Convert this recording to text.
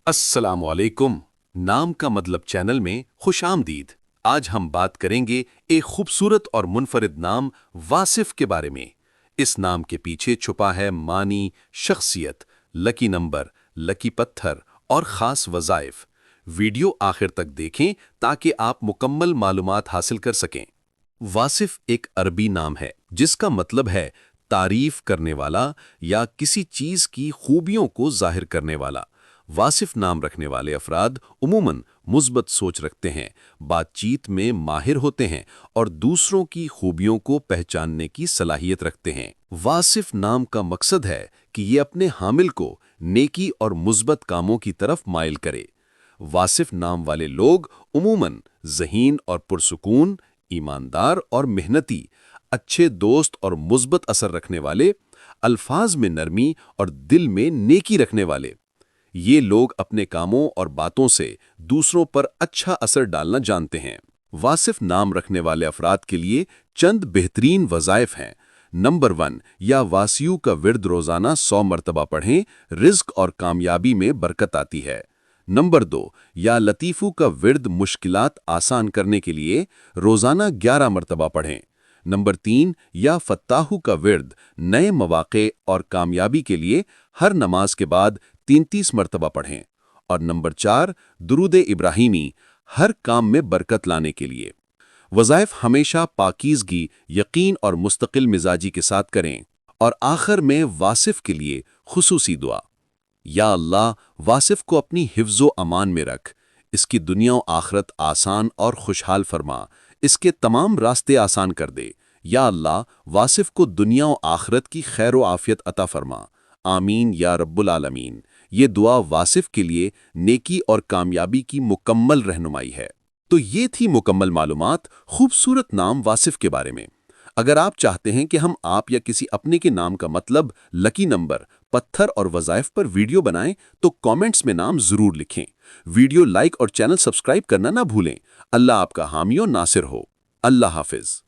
अस्सलाम वालेकुम। नाम का मतलब चैनल में खुश आमदीद। आज हम बात करेंगे एक खूबसूरत और मुनफरिद नाम वासिफ के बारे में। इस नाम के पीछे छुपा है मानी, शख्सियत, लकी नंबर, लकी पत्थर और ख़ास वज़ाइफ। वीडियो आखिर तक देखें ताकि आप मुकम्मल मालूमात हासिल कर सकें। वासिफ एक अरबी नाम है जिसका मतलब है तारीफ करने वाला या किसी चीज़ की खूबियों को जाहिर करने वाला। वासिफ नाम रखने वाले अफराद उमूमन मुस्बत सोच रखते हैं, बातचीत में माहिर होते हैं और दूसरों की खूबियों को पहचानने की सलाहियत रखते हैं। वासिफ नाम का मकसद है कि ये अपने हामिल को नेकी और मुस्बत कामों की तरफ माइल करे। वासिफ नाम वाले लोग उमूमन ज़हीन और पुरसुकून, ईमानदार और मेहनती, अच्छे दोस्त और मुस्बत असर रखने वाले, अल्फाज में नरमी और दिल में नेकी रखने वाले। ये लोग अपने कामों और बातों से दूसरों पर अच्छा असर डालना जानते हैं। वासिफ नाम रखने वाले अफराद के लिए चंद बेहतरीन वज़ाइफ हैं। नंबर 1, या वासियू का विर्द रोज़ाना 100 मरतबा पढ़ें, रिज़्क और कामयाबी में बरकत आती है। नंबर 2, या लतीफ़ू का विर्द मुश्किलात आसान करने के लिए रोज़ाना 11 मरतबा पढ़ें। नंबर 3, या फत्ताहू का विर्द नए मौक़े और कामयाबी के लिए हर नमाज के बाद 33 मरतबा पढ़ें। और नंबर 4, दुरूद इब्राहीमी हर काम में बरकत लाने के लिए। वज़ाइफ हमेशा पाकीज़गी, यकीन और मुस्तकिल मिजाजी के साथ करें। और आखिर में वासिफ के लिए खुसूसी दुआ। या अल्लाह, वासिफ को अपनी हिफ्ज़ो अमान में रख, इसकी दुनिया और आखिरत आसान और खुशहाल फरमा, इसके तमाम रास्ते आसान कर दे। या अल्लाह, वासिफ को दुनिया और आखिरत की खैर व आफियत अता फरमा। आमीन या रब्बुल आलमीन। ये दुआ वासिफ के लिए नेकी और कामयाबी की मुकम्मल रहनुमाई है। तो ये थी मुकम्मल मालूमात खूबसूरत नाम वासिफ के बारे में। अगर आप चाहते हैं कि हम आप या किसी अपने के नाम का मतलब, लकी नंबर, पत्थर और वज़ाइफ पर वीडियो बनाएं तो कमेंट्स में नाम ज़रूर लिखें। वीडियो लाइक और चैनल सब्सक्राइब करना ना भूलें। अल्लाह आपका हामी और नासिर हो। अल्लाह हाफिज़।